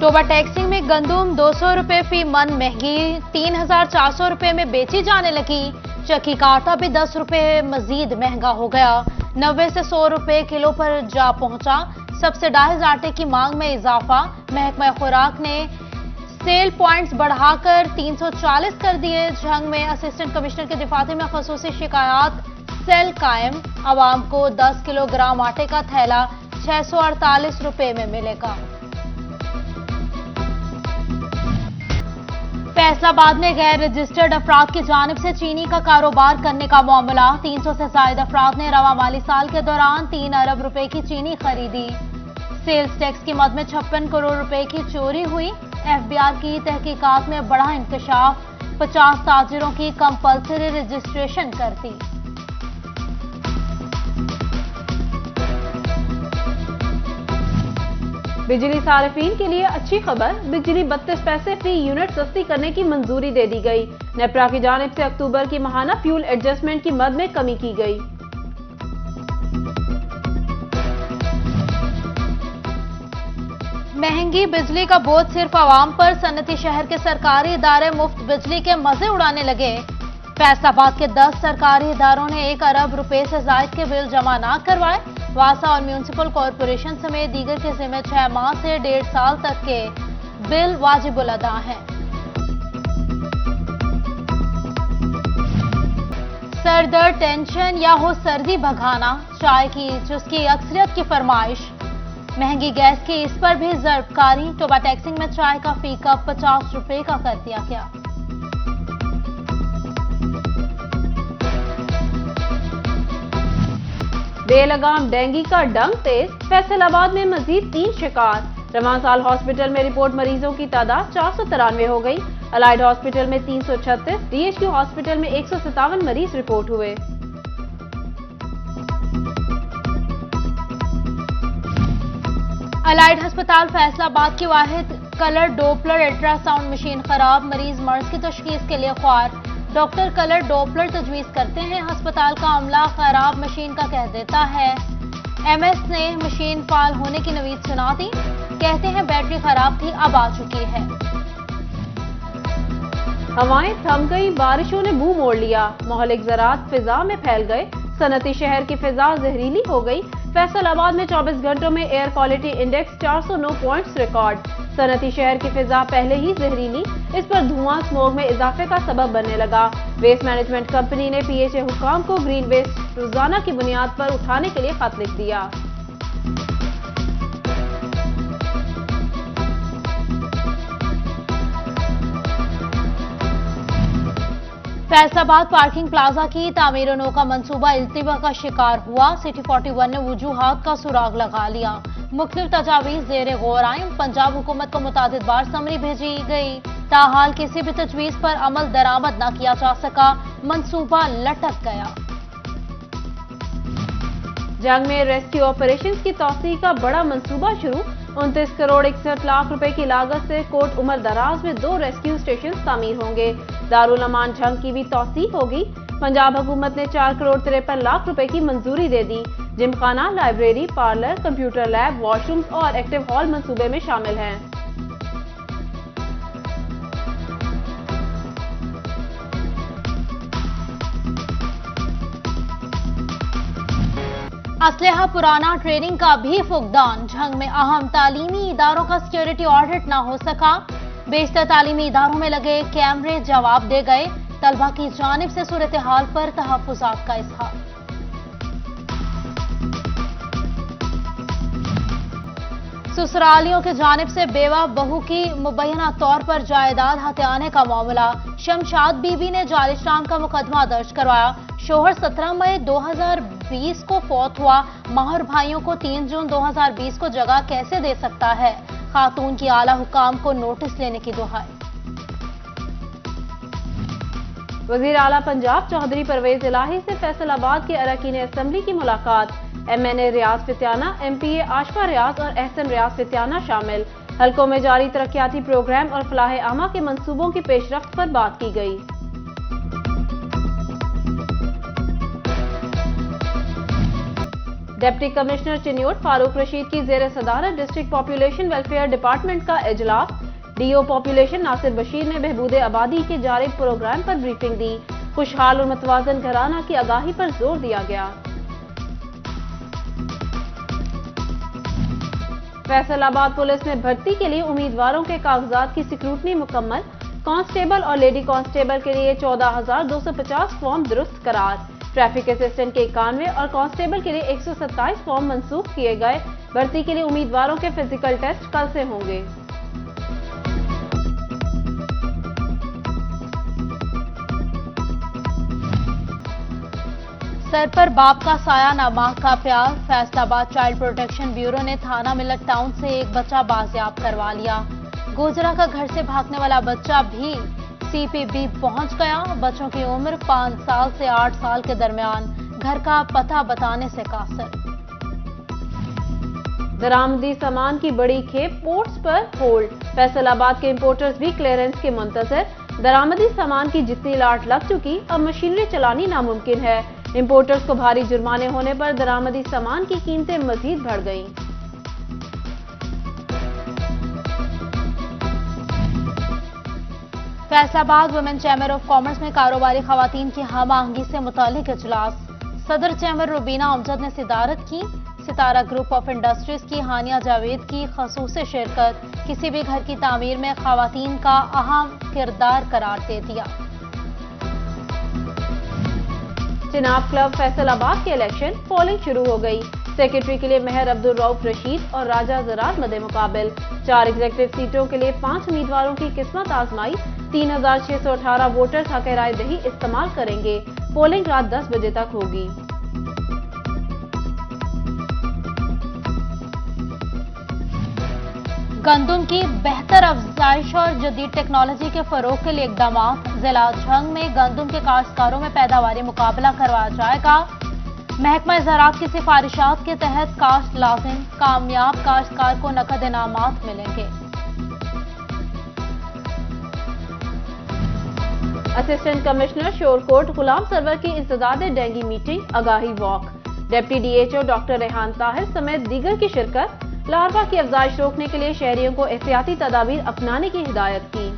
Toba taxing में गंदुम 200 रुपए फी मन महंगी 3,400 रुपए में बेची जाने लगी। चक्की का आटा भी 10 रुपए मजीद महंगा हो गया, 90 से 100 रुपए किलो पर जा पहुंचा। सब्सिडाइज आटे की मांग में इजाफा, महकमा खुराक ने सेल पॉइंट्स बढ़ाकर 340 कर दिए। झंग में असिस्टेंट कमिश्नर के दिफाते में खसूसी शिकायत सेल कायम, आवाम को 10 किलोग्राम आटे का थैला 648 रुपए में मिलेगा। फैसलाबाद में गैर रजिस्टर्ड अफराद की जानिब से चीनी का कारोबार करने का मामला, 300 से ज्यादा अफराद ने रवा माली साल के दौरान 3 अरब रुपए की चीनी खरीदी। सेल्स टैक्स की मद में 56 करोड़ रुपए की चोरी हुई। एफबीआर की तहकीकात में बड़ा इंकशाफ, 50 ताजिरों की कंपल्सरी रजिस्ट्रेशन कर दी। बिजली सार्फिन के लिए अच्छी खबर, बिजली 32 पैसे फी यूनिट सस्ती करने की मंजूरी दे दी गई। नेपरा की जानिब से अक्टूबर की माहाना फ्यूल एडजस्टमेंट की मद में कमी की गई। महंगी बिजली का बोझ सिर्फ आवाम पर, सनती शहर के सरकारी इदारे मुफ्त बिजली के मजे उड़ाने लगे। फैसलाबाद के 10 सरकारी इदारों ने 1 अरब रुपए से जायद के बिल जमा न करवाए। वासा और म्यूनिसिपल कॉरपोरेशन समेत दीगर के जिम्मे 6 माह से 1.5 साल तक के बिल वाजिबुल अदा हैं। सर दर्द, टेंशन या हो सर्दी भगाना, चाय की चुस्की अक्सरियत की फरमाइश। महंगी गैस की इस पर भी जरबकारी, टोबा टैक्सिंग में चाय का फी कप 50 रुपए का कर दिया गया। बेलगाम डेंगू का डंक तेज, फैसलाबाद में मजीद 3 शिकार। रवां साल हॉस्पिटल में रिपोर्ट मरीजों की तादाद 493 हो गई। अलाइड हॉस्पिटल में 336, डीएचक्यू हॉस्पिटल में 157 मरीज रिपोर्ट हुए। अलाइड अस्पताल फैसलाबाद की वाहिद कलर डोपलर अल्ट्रासाउंड मशीन खराब, मरीज मर्ज की तशखीस के लिए ख्वार। डॉक्टर कलर डोपलर तजवीज करते हैं, अस्पताल का अमला खराब मशीन का कह देता है। एमएस ने मशीन फाल होने की नवीद सुना दी, कहते हैं बैटरी खराब थी, अब आ चुकी है। हवाएं थम गई, बारिशों ने मुंह मोड़ लिया, महलिक ज़रात फिजा में फैल गए, सनती शहर की फिजा जहरीली हो गई। फैसलाबाद में 24 घंटों में air quality index 409 points record. सनती शहर की फिजा पहले ही जहरीली, इस पर धुआं स्मोग में इजाफे का सबब बनने लगा। वेस्ट मैनेजमेंट कंपनी ने पीएचए हुकाम को ग्रीन वेस्ट रोजाना की बुनियाद पर उठाने के लिए खत लिख दिया। फैसलाबाद पार्किंग प्लाजा की तामीर नो का मंसूबा इल्तिवा का शिकार हुआ। सिटी 41 ने वजूहात का सुराग लगा लिया, मुख्तलिफ तजावीज जेर गौर आई। पंजाब हुकूमत को मुतादिद बार समरी भेजी गई, ताहाल किसी भी तजवीज पर अमल दरामद न किया जा सका, मंसूबा लटक गया। जंग में रेस्क्यू ऑपरेशंस की तौसीह का बड़ा मंसूबा शुरू, 29 करोड़ 61 लाख रुपए की लागत से कोट उमर दराज में 2 रेस्क्यू स्टेशन तामीर होंगे। दारुल अमान जंग की भी तौसीह होगी। पंजाब हुकूमत ने 4 करोड़ 53 लाख रुपए की मंजूरी दे दी। Gymkhana, library, parlour, computer lab, washrooms और एक्टिव हॉल मंसूबे में शामिल हैं। असलहा पुराना, ट्रेनिंग का भी फुकदान। जंग में अहम तालीमी इदारों का सिक्योरिटी ऑडिट न हो सका, बेशतर तालीमी इदारों में लगे कैमरे जवाब दे गए। तलबा की जानिब से सूरत हाल पर तहफ्फुज़ात का इज़हार। ससुरालियों की जानिब से बेवा बहू की मुबैना तौर पर जायदाद हथियाने का मामला। शमशाद बीबी ने जालिशान का मुकदमा दर्ज करवाया। शोहर 17 मई 2020 को फौत हुआ। माहर भाइयों को 3 जून 2020 को जगह कैसे दे सकता है, खातून की आला हुकाम को नोटिस लेने की दुहाई। वजीर आला पंजाब चौधरी परवेज इलाही से फैसलाबाद के अरकान असेंबली की मुलाकात। एमएनए रियाज फित्याना, एमपीए आशफा रियाज और एहसन रियाज फित्याना शामिल। हलकों में जारी तरक्याती प्रोग्राम और फलाह आमा के मंसूबों की पेशरफ्त पर बात की गई। डिप्टी कमिश्नर चिन्योट फारूक रशीद की जेर सदारत डिस्ट्रिक्ट पॉपुलेशन वेलफेयर डिपार्टमेंट का इजलास। डीओ पॉपुलेशन नासिर बशीर ने बहबूदे आबादी के जारी प्रोग्राम पर ब्रीफिंग दी। खुशहाल और मतवाजन घराना की आगाही पर जोर दिया गया। फैसलाबाद पुलिस में भर्ती के लिए उम्मीदवारों के कागजात की स्क्रूटनी मुकम्मल। कांस्टेबल और लेडी कांस्टेबल के लिए 14,250 फॉर्म दुरुस्त करार। ट्रैफिक असिस्टेंट के 91 और कांस्टेबल के लिए 127 फॉर्म मंसूख किए गए। भर्ती के लिए उम्मीदवारों के फिजिकल टेस्ट कल से होंगे। सर पर बाप का साया ना मां का प्यार। फैसलाबाद चाइल्ड प्रोटेक्शन ब्यूरो ने थाना मिलक टाउन से एक बच्चा बाजियाब करवा लिया। गोजरा का घर से भागने वाला बच्चा भी सीपीबी पहुंच गया। बच्चों की उम्र 5 साल से 8 साल के दरमियान। घर का पता बताने से कासिर। दरामदी सामान की बड़ी खेप पोर्ट्स पर होल्ड। फैसलाबाद के इंपोर्टर्स भी क्लियरेंस के मुंतजर। दरामदी सामान की जितनी लाट लग चुकी, अब मशीनरी चलानी नामुमकिन है। इंपोर्टर्स को भारी जुर्माने होने पर दरामदी सामान की कीमतें मजीद बढ़ गईं। Faisalabad women chamber of commerce में कारोबारी खवातीन की हम आहंगी से मुतालिक इजलास। सदर चैम्बर रुबीना अमजद ने सिदारत की। सितारा ग्रुप ऑफ इंडस्ट्रीज की हानिया जावेद की खसूसी शिरकत किसी भी घर की तामीर में खवातीन का अहम किरदार करार दे दिया। चिनाब क्लब फैसलाबाद के इलेक्शन पोलिंग शुरू हो गई। सेक्रेटरी के लिए मेहर अब्दुल रऊफ रशीद और राजा ज़रार मदे मुकाबिल। 4 एग्जीक्यूटिव सीटों के लिए 5 उम्मीदवारों की किस्मत आजमाई। 3,618 वोटर्स हक राय दही इस्तेमाल करेंगे। पोलिंग रात 10 बजे तक होगी। गंदुम की बेहतर अफजाइश और जदीद टेक्नोलॉजी के फरोग के लिए इकदाम। जिला झंग में गंदुम के काश्तकारों में पैदावारी मुकाबला करवाया जाएगा। महकमा ज़राअत की सिफारिशात के तहत काश्त लाजिम, कामयाब काश्तकार को नकद इनामात मिलेंगे। असिस्टेंट कमिश्नर शोरकोट गुलाम सरवर की इंसदाद डेंगी मीटिंग, आगाही walk. Deputy DHO doctor Rehan Tahir समेत दीगर की शिरकत। लार्वा की अफजाइश रोकने के लिए शहरियों को एहतियाती तदाबीर अपनाने की हिदायत की।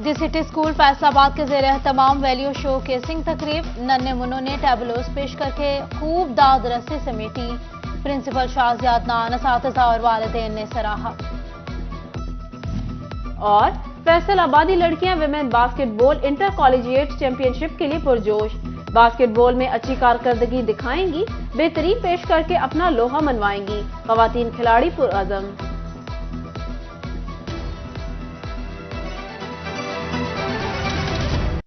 दी सिटी स्कूल फैसलाबाद के जेर एहतमाम वैल्यू शो केसिंग तकरीब। नन्हे मुन्नों ने टैबलोस पेश करके खूब दाद रस्सी समेटी। प्रिंसिपल शाहजियाद नान, असातिज़ा और वालिदैन ने सराहा। और फैसलाबादी लड़कियां women basketball inter collegiate championship के लिए पुरजोश। बास्केटबॉल में अच्छी कारकर्दगी दिखाएंगी, बेहतरीन पेश करके अपना लोहा मनवाएंगी। खवातीन खिलाड़ी पुरअज़म।